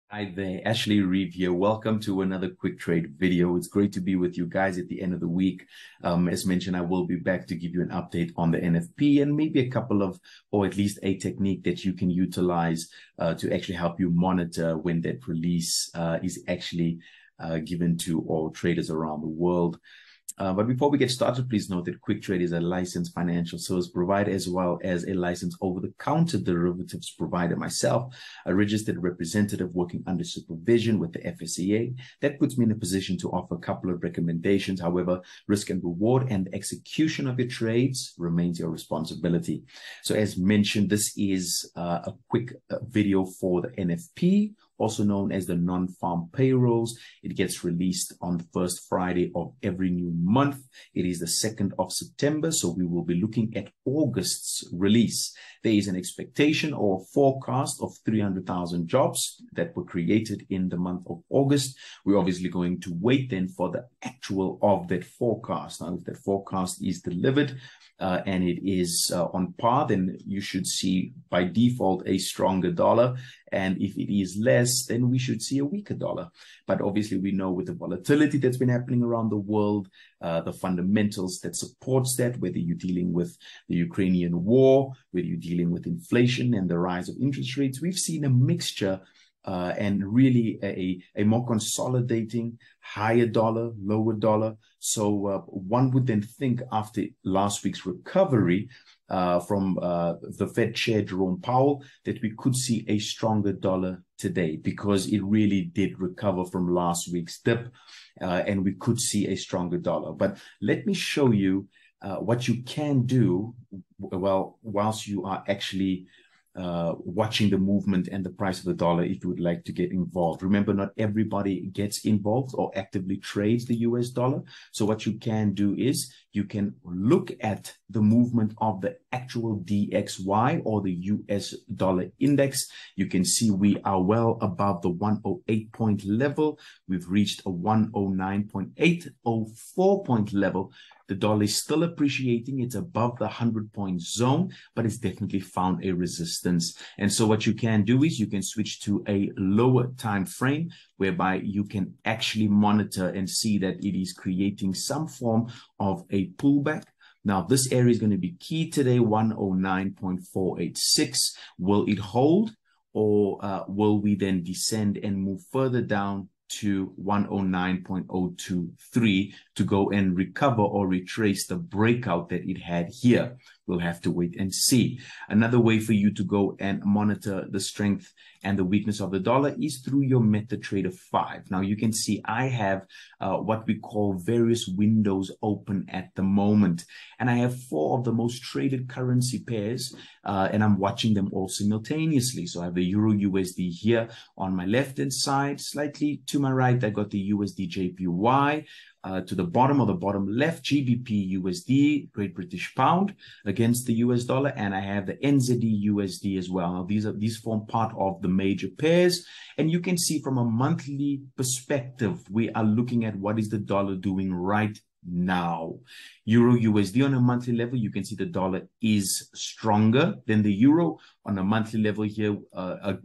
Hi there, Ashley Reeve here. Welcome to another quick trade video. It's great to be with you guys at the end of the week. As mentioned, I will be back to give you an update on the NFP and maybe a couple of, or at least a technique that you can utilize to actually help you monitor when that release is actually given to all traders around the world. But before we get started, please note that Quick Trade is a licensed financial service provider as well as a licensed over-the-counter derivatives provider myself, a registered representative working under supervision with the FSCA. That puts me in a position to offer a couple of recommendations. However, risk and reward and the execution of your trades remains your responsibility. So as mentioned, this is a quick video for the NFP, also known as the non-farm payrolls. It gets released on the first Friday of every new month. It is the 2nd of September, so we will be looking at August's release. There is an expectation or forecast of 300,000 jobs that were created in the month of August. We're obviously going to wait then for the actual of that forecast. Now, if that forecast is delivered, and it is on par, then you should see by default a stronger dollar. And if it is less, then we should see a weaker dollar. But obviously, we know with the volatility that's been happening around the world, the fundamentals that supports that, whether you're dealing with the Ukrainian war, whether you're dealing with inflation and the rise of interest rates, we've seen a mixture and really a more consolidating, higher dollar, lower dollar. So one would then think after last week's recovery from the Fed Chair Jerome Powell that we could see a stronger dollar today because it really did recover from last week's dip and we could see a stronger dollar. But let me show you what you can do whilst you are actually watching the movement and the price of the dollar if you would like to get involved. Remember, not everybody gets involved or actively trades the US dollar. So what you can do is you can look at the movement of the actual DXY or the US dollar index. You can see we are well above the 108 point level. We've reached a 109.804 point level. The dollar is still appreciating. It's above the 100-point zone, but it's definitely found a resistance. And so what you can do is you can switch to a lower time frame whereby you can actually monitor and see that it is creating some form of a pullback. Now, this area is going to be key today, 109.486. Will it hold or will we then descend and move further down to 109.023 to go and recover or retrace the breakout that it had here? We'll have to wait and see. Another way for you to go and monitor the strength and the weakness of the dollar is through your MetaTrader 5. Now you can see I have what we call various windows open at the moment. And I have 4 of the most traded currency pairs and I'm watching them all simultaneously. So I have the Euro USD here on my left-hand side, slightly to my right, I got the USD JPY. To the bottom left, GBP USD, Great British Pound against the US dollar, and I have the NZD USD as well. Now, these form part of the major pairs, and you can see from a monthly perspective, we are looking at what is the dollar doing right now. Euro USD on a monthly level, you can see the dollar is stronger than the euro. On a monthly level here,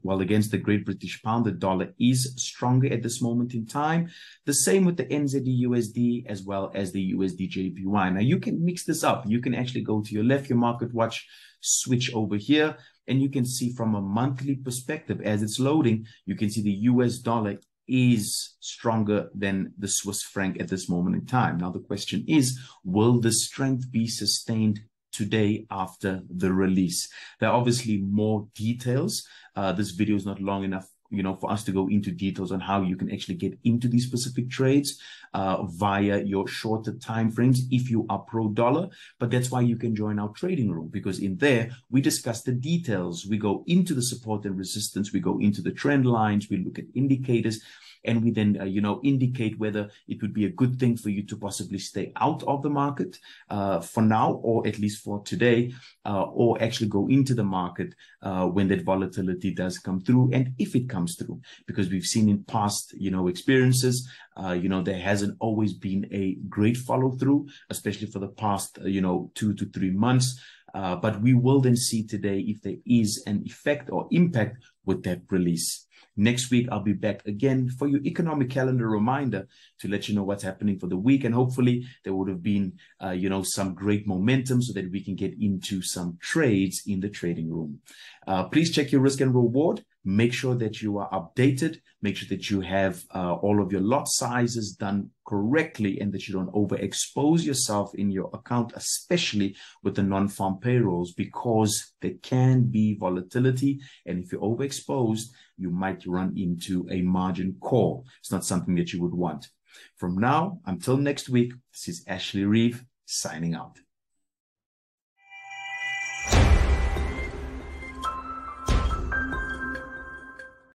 while against the Great British Pound, the dollar is stronger at this moment in time. The same with the NZD USD as well as the USD JPY. Now you can mix this up. You can actually go to your left, your market watch, switch over here, and you can see from a monthly perspective as it's loading, you can see the US dollar is stronger than the Swiss franc at this moment in time. Now, the question is, will the strength be sustained today after the release? There are obviously more details. This video is not long enough, for us to go into details on how you can actually get into these specific trades via your shorter time frames if you are pro dollar. But that's why you can join our trading room, because in there we discuss the details. We go into the support and resistance. We go into the trend lines. We look at indicators. And we then, indicate whether it would be a good thing for you to possibly stay out of the market for now, or at least for today, or actually go into the market when that volatility does come through, and if it comes through. Because we've seen in past, experiences, there hasn't always been a great follow through, especially for the past, 2 to 3 months. But we will then see today if there is an effect or impact with that release. Next week, I'll be back again for your economic calendar reminder to let you know what's happening for the week. And hopefully there would have been, some great momentum so that we can get into some trades in the trading room. Please check your risk and reward. Make sure that you are updated. Make sure that you have all of your lot sizes done correctly and that you don't overexpose yourself in your account, especially with the non-farm payrolls, because there can be volatility. And if you're overexposed, you might run into a margin call. It's not something that you would want. From now until next week, this is Ashley Reeve signing out.